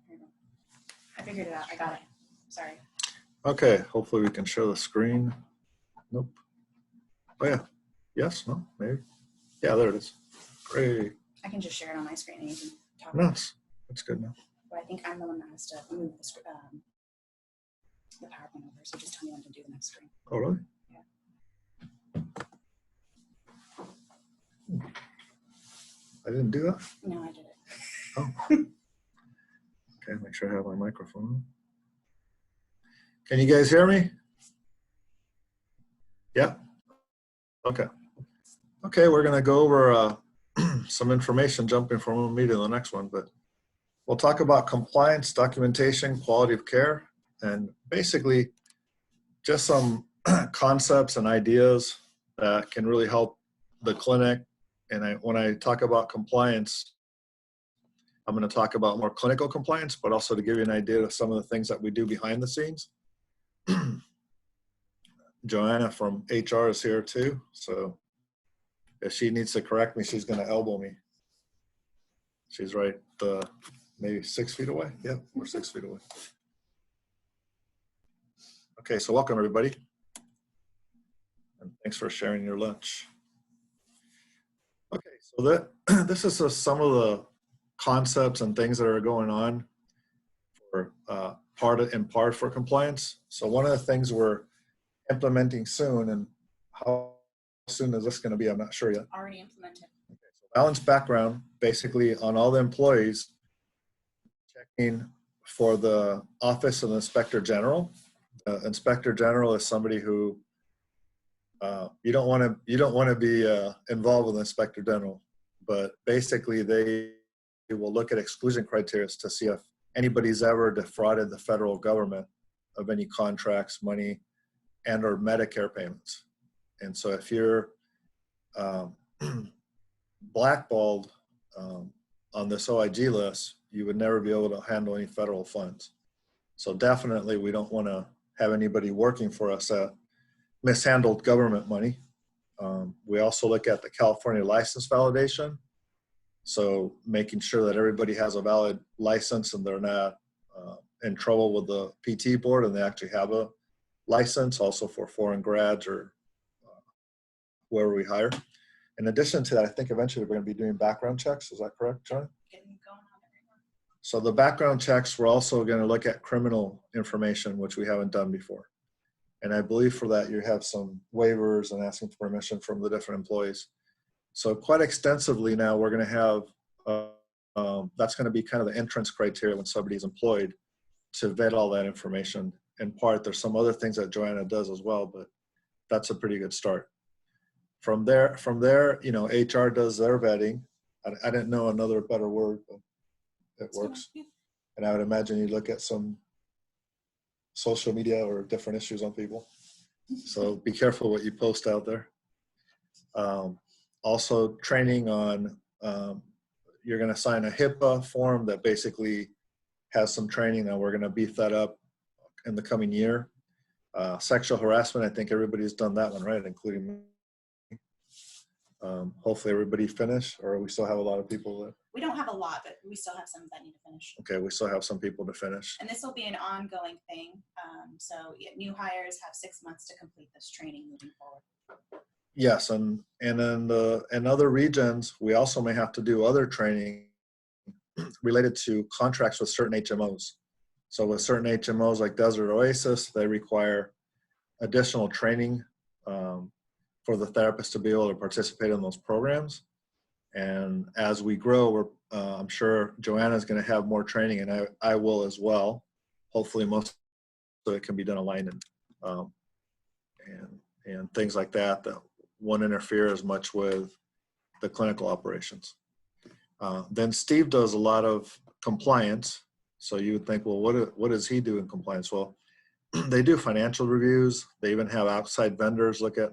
Here we go. I figured it out. I got it. Sorry. Okay, hopefully we can share the screen. Nope. Oh yeah. Yes, no, maybe. Yeah, there it is. Great. I can just share it on my screen and you can talk. Nice. That's good now. But I think I'm the one that has to move the PowerPoint over. So just tell me when to do the next screen. Oh, really? Yeah. I didn't do that? No, I did it. Oh. Okay, make sure I have my microphone on. Can you guys hear me? Yeah? Okay. Okay, we're gonna go over some information jumping from one meeting to the next one, but we'll talk about compliance, documentation, quality of care, and basically just some concepts and ideas that can really help the clinic. And when I talk about compliance, I'm going to talk about more clinical compliance, but also to give you an idea of some of the things that we do behind the scenes. Joanna from HR is here too. So if she needs to correct me, she's going to elbow me. She's right, maybe 6 feet away. Yeah, we're 6 feet away. Okay, so welcome everybody. And thanks for sharing your lunch. Okay, so this is some of the concepts and things that are going on for in part for compliance. So one of the things we're implementing soon, and how soon is this going to be? I'm not sure yet. Already implemented. Okay, so balanced background, basically on all the employees, checking for the Office of the Inspector General. Inspector General is somebody who you don't want to be involved with the Inspector General, but basically they will look at exclusion criteria to see if anybody's ever defrauded the federal government of any contracts, money, and or Medicare payments. And so if you're blackballed on this OIG list, you would never be able to handle any federal funds. So definitely we don't want to have anybody working for us that mishandled government money. We also look at the California license validation. So making sure that everybody has a valid license and they're not in trouble with the PT board and they actually have a license, also for foreign grads or whoever we hire. In addition to that, I think eventually we're going to be doing background checks. Is that correct, John? Getting going on it right now. So the background checks, we're also going to look at criminal information, which we haven't done before. And I believe for that you have some waivers and asking for permission from the different employees. So quite extensively now we're going to have, that's going to be kind of the entrance criteria when somebody's employed to vet all that information. In part, there's some other things that Joanna does as well, but that's a pretty good start. From there, you know, HR does their vetting. I didn't know another better word, but it works. And I would imagine you look at some social media or different issues on people. So be careful what you post out there. Also training on, you're going to sign a HIPAA form that basically has some training, and we're going to beef that up in the coming year. Sexual harassment, I think everybody's done that one, right? Including me. Hopefully everybody finished, or we still have a lot of people that. We don't have a lot, but we still have some that need to finish. Okay, we still have some people to finish. And this will be an ongoing thing. So new hires have 6 months to complete this training moving forward. Yes, and in other regions, we also may have to do other training related to contracts with certain HMOs. So with certain HMOs like Desert Oasis, they require additional training for the therapist to be able to participate in those programs. And as we grow, I'm sure Joanna is going to have more training, and I will as well. Hopefully most of it can be done online and things like that won't interfere as much with the clinical operations. Then Steve does a lot of compliance. So you would think, well, what does he do in compliance? Well, they do financial reviews. They even have outside vendors look at,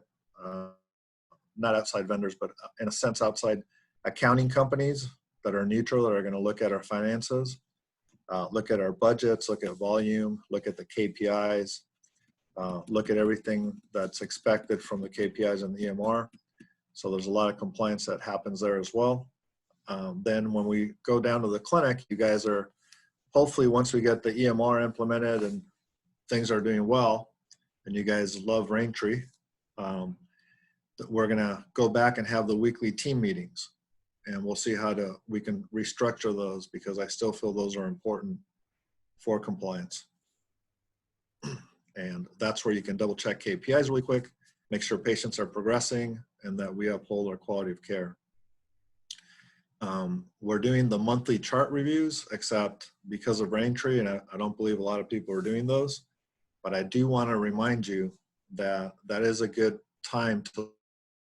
not outside vendors, but in a sense, outside accounting companies that are neutral, that are going to look at our finances, look at our budgets, look at volume, look at the KPIs, look at everything that's expected from the KPIs and the EMR. So there's a lot of compliance that happens there as well. Then when we go down to the clinic, you guys are hopefully once we get the EMR implemented and things are doing well, and you guys love Raintree, we're gonna go back and have the weekly team meetings, and we'll see how we can restructure those, because I still feel those are important for compliance. And that's where you can double check KPIs really quick, make sure patients are progressing, and that we uphold our quality of care. We're doing the monthly chart reviews, except because of Raintree, and I don't believe a lot of people are doing those, but I do want to remind you that that is a good time to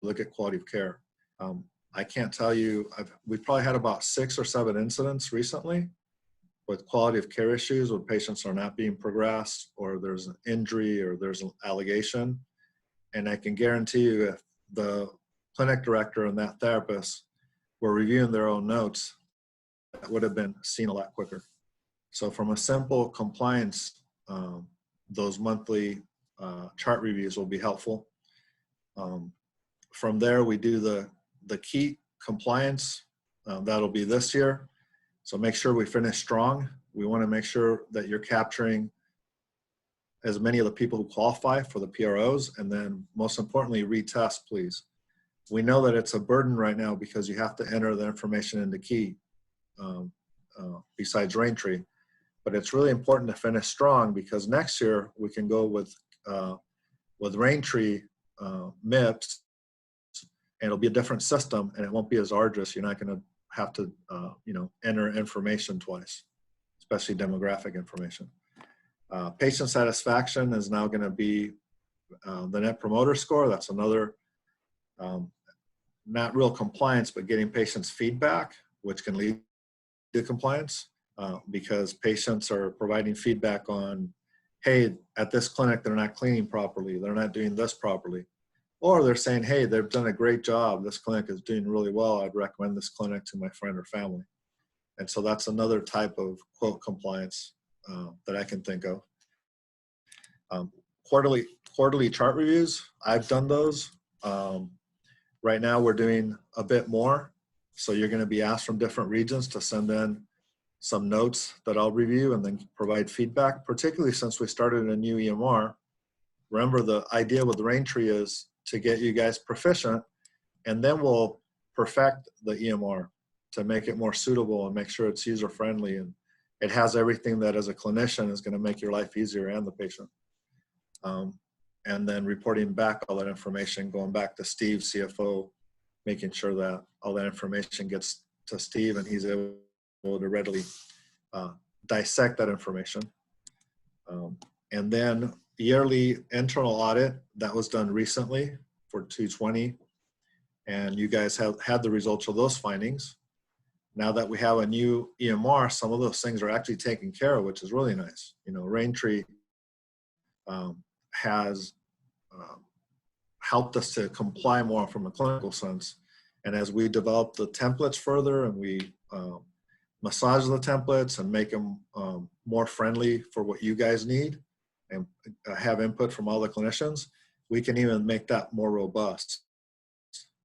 look at quality of care. I can't tell you, we've probably had about 6 or 7 incidents recently with quality of care issues where patients are not being progressed, or there's an injury, or there's an allegation. And I can guarantee you, if the clinic director and that therapist were reviewing their own notes, that would have been seen a lot quicker. So from a simple compliance, those monthly chart reviews will be helpful. From there, we do the key compliance. That'll be this year. So make sure we finish strong. We want to make sure that you're capturing as many of the people who qualify for the PROs, and then most importantly, retest, please. We know that it's a burden right now because you have to enter the information into key besides Raintree, but it's really important to finish strong, because next year we can go with Raintree MIPS, and it'll be a different system, and it won't be as arduous. You're not going to have to enter information twice, especially demographic information. Patient satisfaction is now going to be the Net Promoter Score. That's another, not real compliance, but getting patients feedback, which can lead to compliance, because patients are providing feedback on, hey, at this clinic, they're not cleaning properly, they're not doing this properly. Or they're saying, hey, they've done a great job, this clinic is doing really well, I'd recommend this clinic to my friend or family. And so that's another type of, quote, compliance that I can think of. Quarterly chart reviews, I've done those. Right now we're doing a bit more. So you're going to be asked from different regions to send in some notes that I'll review and then provide feedback, particularly since we started a new EMR. Remember, the idea with Raintree is to get you guys proficient, and then we'll perfect the EMR to make it more suitable and make sure it's user-friendly and it has everything that as a clinician is going to make your life easier and the patient. And then reporting back all that information, going back to Steve, CFO, making sure that all that information gets to Steve and he's able to readily dissect that information. And then yearly internal audit, that was done recently for 220. And you guys have had the results of those findings. Now that we have a new EMR, some of those things are actually taken care of, which is really nice. Raintree has helped us to comply more from a clinical sense. And as we develop the templates further and we massage the templates and make them more friendly for what you guys need and have input from all the clinicians, we can even make that more robust.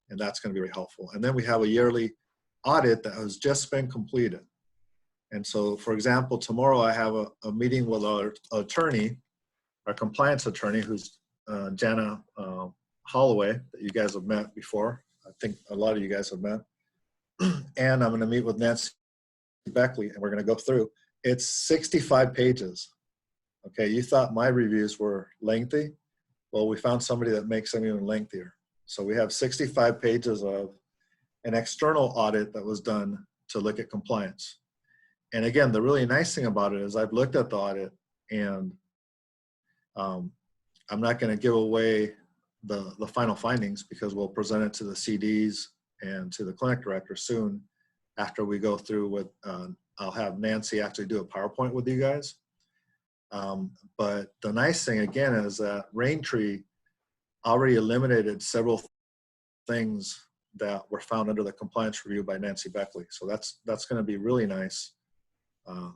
And that's going to be very helpful. And then we have a yearly audit that has just been completed. And so, for example, tomorrow I have a meeting with our attorney, our compliance attorney, who's Jana Holloway, that you guys have met before. I think a lot of you guys have met. And I'm going to meet with Nancy Beckley, and we're going to go through. It's 65 pages. Okay, you thought my reviews were lengthy. Well, we found somebody that makes them even lengthier. So we have 65 pages of an external audit that was done to look at compliance. And again, the really nice thing about it is I've looked at the audit, and I'm not going to give away the final findings because we'll present it to the CDs and to the clinic director soon after we go through with, I'll have Nancy actually do a PowerPoint with you guys. But the nice thing again is that Raintree already eliminated several things that were found under the compliance review by Nancy Beckley. So that's going to be really nice.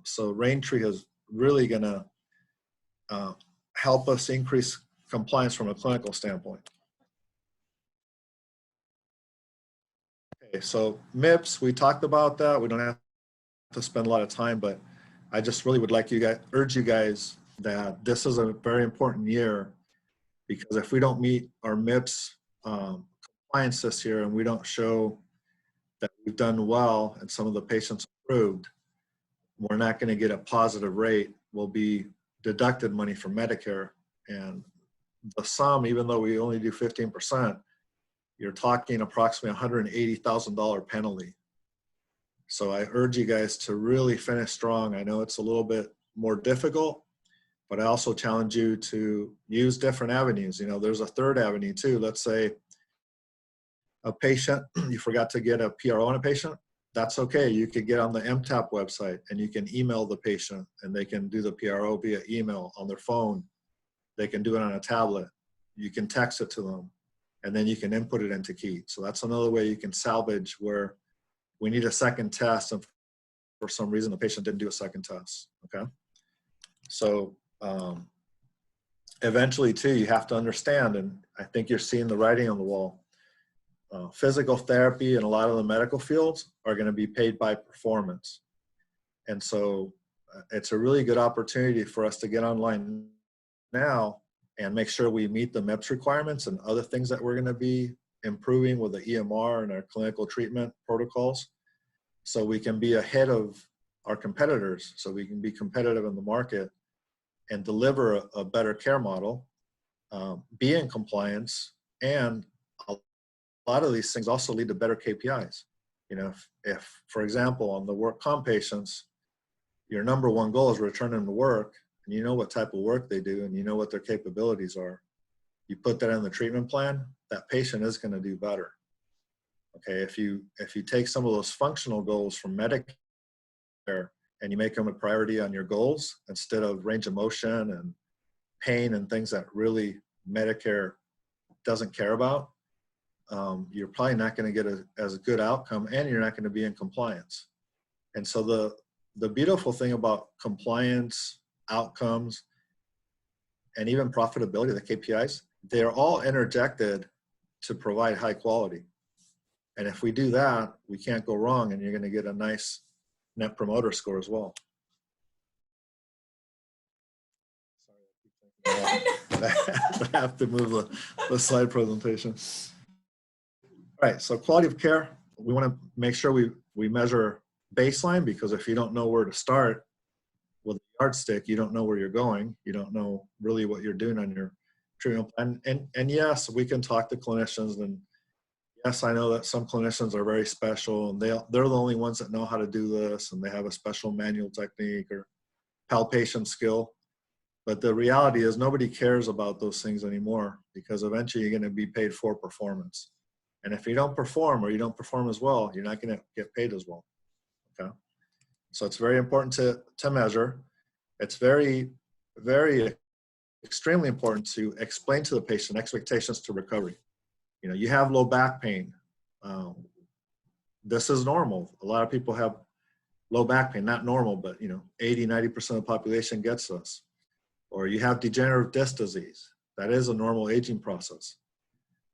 So Raintree is really going to help us increase compliance from a clinical standpoint. Okay, so MIPS, we talked about that. We don't have to spend a lot of time, but I just really would like urge you guys that this is a very important year, because if we don't meet our MIPS compliance this year and we don't show that we've done well and some of the patients improved, we're not going to get a positive rate. We'll be deducted money from Medicare, and the sum, even though we only do 15%, you're talking approximately $180,000 penalty. So I urge you guys to really finish strong. I know it's a little bit more difficult, but I also challenge you to use different avenues. You know, there's a third avenue too. Let's say a patient, you forgot to get a PRO on a patient. That's okay. You could get on the MTAP website and you can email the patient and they can do the PRO via email on their phone. They can do it on a tablet. You can text it to them and then you can input it into Key. So that's another way you can salvage where we need a second test and for some reason the patient didn't do a second test, okay? So eventually too, you have to understand, and I think you're seeing the writing on the wall, physical therapy and a lot of the medical fields are going to be paid by performance. And so it's a really good opportunity for us to get online now and make sure we meet the MIPS requirements and other things that we're going to be improving with the EMR and our clinical treatment protocols, so we can be ahead of our competitors, so we can be competitive in the market and deliver a better care model, be in compliance, and a lot of these things also lead to better KPIs. You know, if for example, on the work comp patients, your number one goal is return them to work, and you know what type of work they do and you know what their capabilities are, you put that in the treatment plan, that patient is going to do better. Okay, if you take some of those functional goals from Medicare and you make them a priority on your goals instead of range of motion and pain and things that really Medicare doesn't care about, you're probably not going to get as good outcome, and you're not going to be in compliance. And so the beautiful thing about compliance, outcomes, and even profitability, the KPIs, they're all interjected to provide high quality. And if we do that, we can't go wrong, and you're going to get a nice net promoter score as well. Sorry, I have to move the slide presentation. All right, so quality of care, we want to make sure we measure baseline, because if you don't know where to start with a yardstick, you don't know where you're going. You don't know really what you're doing on your treatment plan. And yes, we can talk to clinicians, and yes, I know that some clinicians are very special, and they're the only ones that know how to do this, and they have a special manual technique or palpation skill. But the reality is nobody cares about those things anymore, because eventually you're going to be paid for performance. And if you don't perform, or you don't perform as well, you're not going to get paid as well. Okay. So it's very important to measure. It's very, very extremely important to explain to the patient expectations to recovery. You know, you have low back pain. This is normal. A lot of people have low back pain, not normal, but you know, 80–90% of the population gets this. Or you have degenerative disc disease. That is a normal aging process.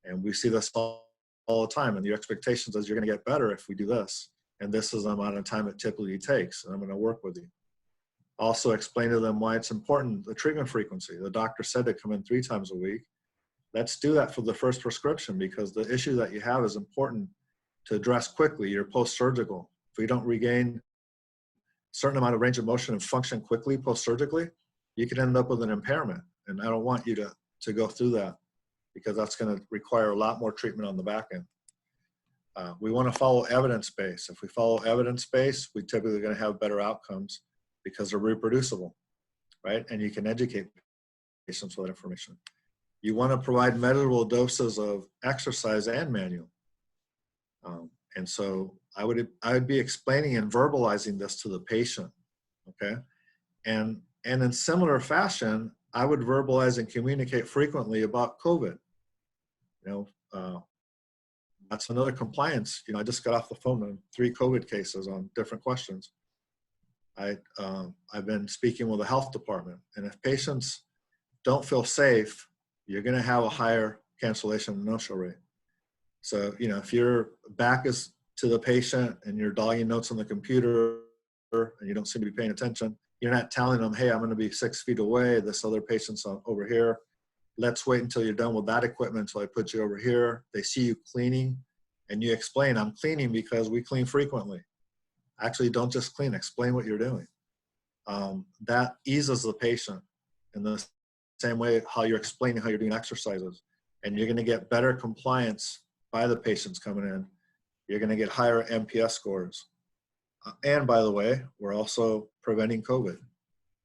And we see this all the time. And your expectations is you're going to get better if we do this. And this is the amount of time it typically takes. And I'm going to work with you. Also explain to them why it's important, the treatment frequency. The doctor said to come in 3 times a week. Let's do that for the first prescription, because the issue that you have is important to address quickly. You're post-surgical. If we don't regain a certain amount of range of motion and function quickly post-surgically, you can end up with an impairment. And I don't want you to go through that, because that's going to require a lot more treatment on the back end. We want to follow evidence-based. If we follow evidence-based, we typically are going to have better outcomes because they're reproducible, right? And you can educate patients with that information. You want to provide measurable doses of exercise and manual. And so I would be explaining and verbalizing this to the patient, okay? And in similar fashion, I would verbalize and communicate frequently about COVID. You know, that's another compliance. You know, I just got off the phone on 3 COVID cases on different questions. I've been speaking with the health department, and if patients don't feel safe, you're going to have a higher cancellation and no-show rate. So, you know, if your back is to the patient and you're dogging notes on the computer and you don't seem to be paying attention, You're not telling them, hey, I'm going to be 6 feet away. This other patient's over here. Let's wait until you're done with that equipment until I put you over here. They see you cleaning and you explain, I'm cleaning because we clean frequently. Actually, don't just clean, explain what you're doing. That eases the patient in the same way how you're explaining how you're doing exercises. And you're going to get better compliance by the patients coming in. You're going to get higher MPS scores. And by the way, we're also preventing COVID.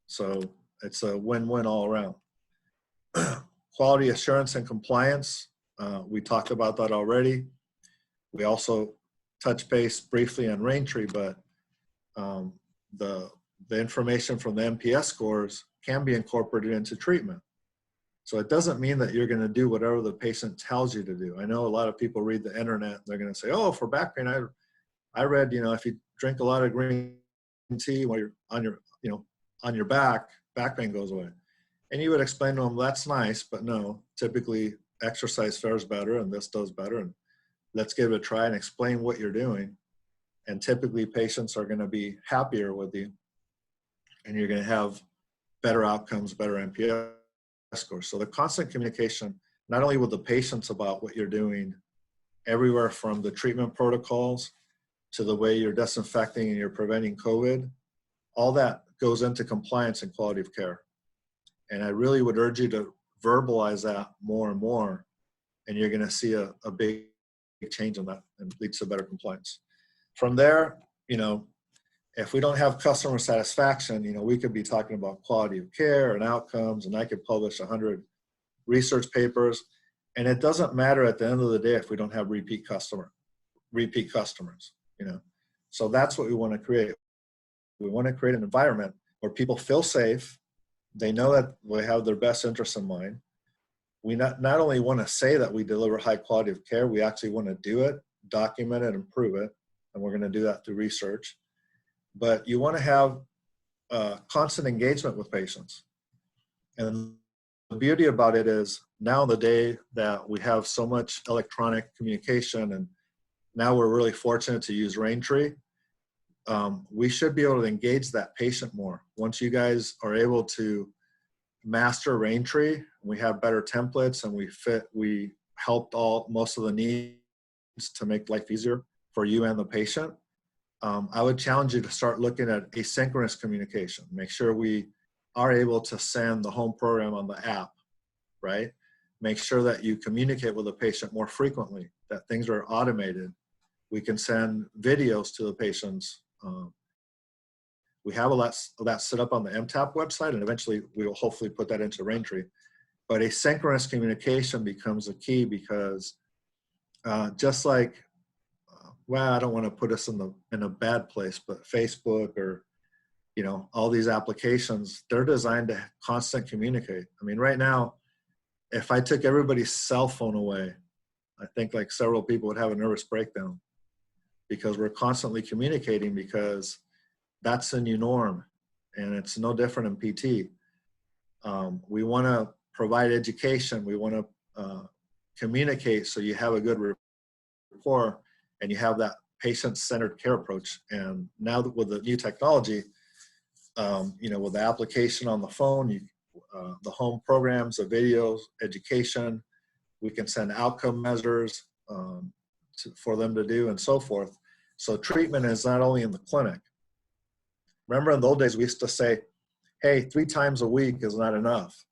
So it's a win-win all around. Quality assurance and compliance, we talked about that already. We also touched base briefly on Raintree, but the information from the MPS scores can be incorporated into treatment. So it doesn't mean that you're going to do whatever the patient tells you to do. I know a lot of people read the internet, they're going to say, oh, for back pain, I read, if you drink a lot of green tea while you're on your back pain goes away. And you would explain to them, that's nice, but no, typically exercise fares better and this does better. And let's give it a try and explain what you're doing. And typically patients are going to be happier with you and you're going to have better outcomes, better MPS scores. So the constant communication, not only with the patients about what you're doing, everywhere from the treatment protocols to the way you're disinfecting and you're preventing COVID, all that goes into compliance and quality of care. And I really would urge you to verbalize that more and more, and you're going to see a big change in that and leads to better compliance. From there, if we don't have customer satisfaction, we could be talking about quality of care and outcomes, and I could publish 100 research papers. And it doesn't matter at the end of the day if we don't have repeat customers, So that's what we want to create. We want to create an environment where people feel safe. They know that we have their best interests in mind. We not only want to say that we deliver high quality of care, we actually want to do it, document it, and prove it. And we're going to do that through research. But you want to have constant engagement with patients. And the beauty about it is now the day that we have so much electronic communication, and now we're really fortunate to use Raintree, we should be able to engage that patient more. Once you guys are able to master Raintree, we have better templates and we helped most of the needs to make life easier for you and the patient. I would challenge you to start looking at asynchronous communication. Make sure we are able to send the home program on the app, right? Make sure that you communicate with the patient more frequently, that things are automated. We can send videos to the patients. We have a lot of that set up on the MTAP website, and eventually we will hopefully put that into Raintree. But asynchronous communication becomes a key because just like, well, I don't want to put us in a bad place, but Facebook or all these applications, they're designed to constant communicate. I mean, right now, if I took everybody's cell phone away, I think like several people would have a nervous breakdown because we're constantly communicating because that's the new norm, and it's no different in PT. We want to provide education. We want to communicate so you have a good rapport and you have that patient-centered care approach. And now with the new technology, with the application on the phone, the home programs, the videos, education, we can send outcome measures for them to do and so forth. So treatment is not only in the clinic. Remember in the old days, we used to say, hey, 3 times a week is not enough.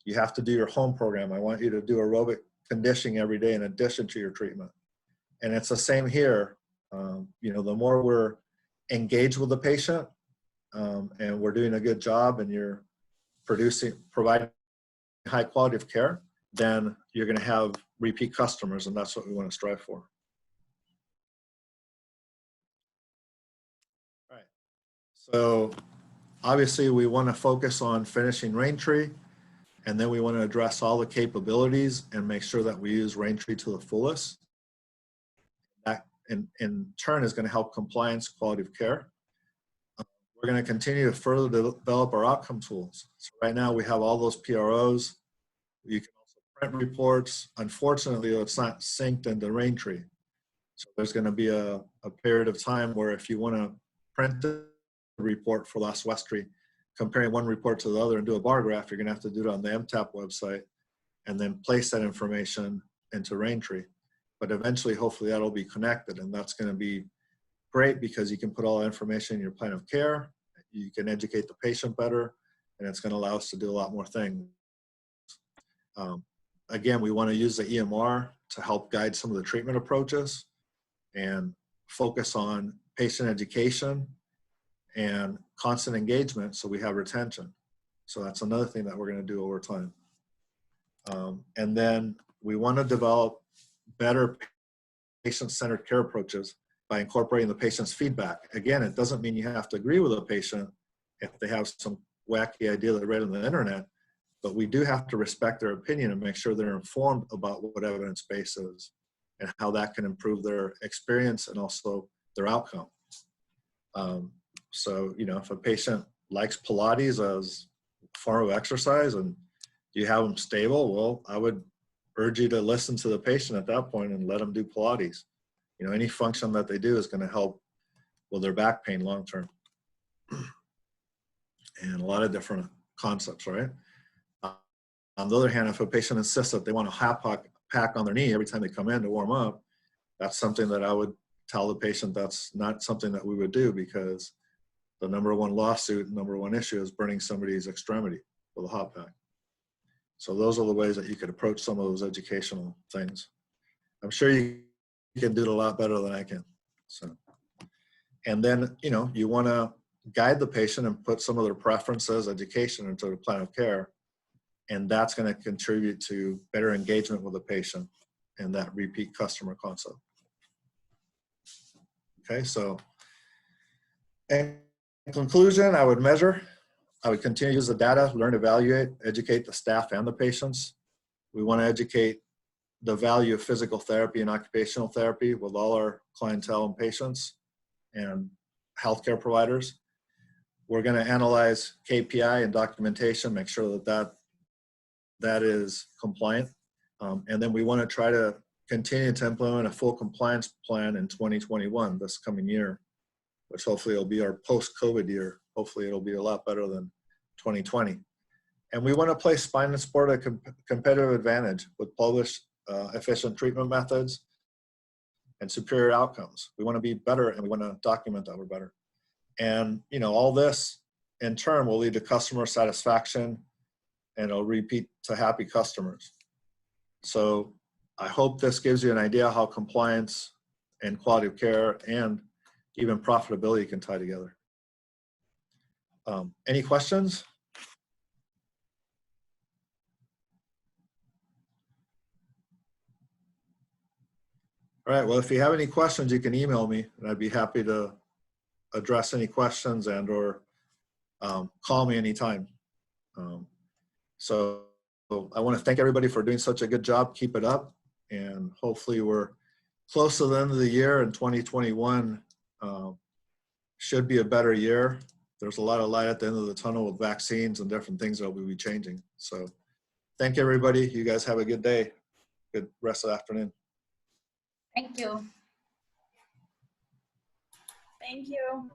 You have to do your home program. I want you to do aerobic conditioning every day in addition to your treatment. And it's the same here. The more we're engaged with the patient and we're doing a good job and you're providing high quality of care, then you're going to have repeat customers, and that's what we want to strive for. All right. So obviously we want to focus on finishing Raintree, and then we want to address all the capabilities and make sure that we use Raintree to the fullest. That in turn is going to help compliance, quality of care. We're going to continue to further develop our outcome tools. So right now we have all those PROs. You can also print reports. Unfortunately, it's not synced into Raintree. So there's going to be a period of time where if you want to print the report for last Westry, comparing one report to the other and do a bar graph, you're going to have to do it on the MTAP website and then place that information into Raintree. But eventually, hopefully, that'll be connected, and that's going to be great because you can put all the information in your plan of care, you can educate the patient better, and it's going to allow us to do a lot more things. Again, we want to use the EMR to help guide some of the treatment approaches and focus on patient education and constant engagement so we have retention. So that's another thing that we're going to do over time. And then we want to develop better patient-centered care approaches by incorporating the patient's feedback. Again, it doesn't mean you have to agree with a patient if they have some wacky idea they read on the internet, but we do have to respect their opinion and make sure they're informed about what evidence base is and how that can improve their experience and also their outcome. So, you know, if a patient likes Pilates as a form of exercise and you have them stable, well, I would urge you to listen to the patient at that point and let them do Pilates. You know, any function that they do is going to help with their back pain long term. And a lot of different concepts, right? On the other hand, if a patient insists that they want a hot pack on their knee every time they come in to warm up, that's something that I would tell the patient that's not something that we would do, because the number one lawsuit, number one issue is burning somebody's extremity with a hot pack. So those are the ways that you could approach some of those educational things. I'm sure you can do it a lot better than I can. So, and then, you know, you want to guide the patient and put some of their preferences, education into the plan of care. And that's going to contribute to better engagement with the patient and that repeat customer concept. Okay, so in conclusion, I would continue to use the data, learn, evaluate, educate the staff and the patients. We want to educate the value of physical therapy and occupational therapy with all our clientele and patients and healthcare providers. We're going to analyze KPI and documentation, make sure that is compliant. And then we want to try to continue to implement a full compliance plan in 2021, this coming year, which hopefully will be our post-COVID year. Hopefully it'll be a lot better than 2020. And we want to place spine and sport at a competitive advantage with published efficient treatment methods and superior outcomes. We want to be better, and we want to document that we're better. And, you know, all this in turn will lead to customer satisfaction, and it'll repeat to happy customers. So I hope this gives you an idea how compliance and quality of care and even profitability can tie together. Any questions? All right, well, if you have any questions, you can email me, and I'd be happy to address any questions and or call me anytime. So I want to thank everybody for doing such a good job. Keep it up, and hopefully we're close to the end of the year, and 2021 should be a better year. There's a lot of light at the end of the tunnel with vaccines and different things that will be changing. So thank you, everybody. You guys have a good day. Good rest of the afternoon. Thank you. Thank you.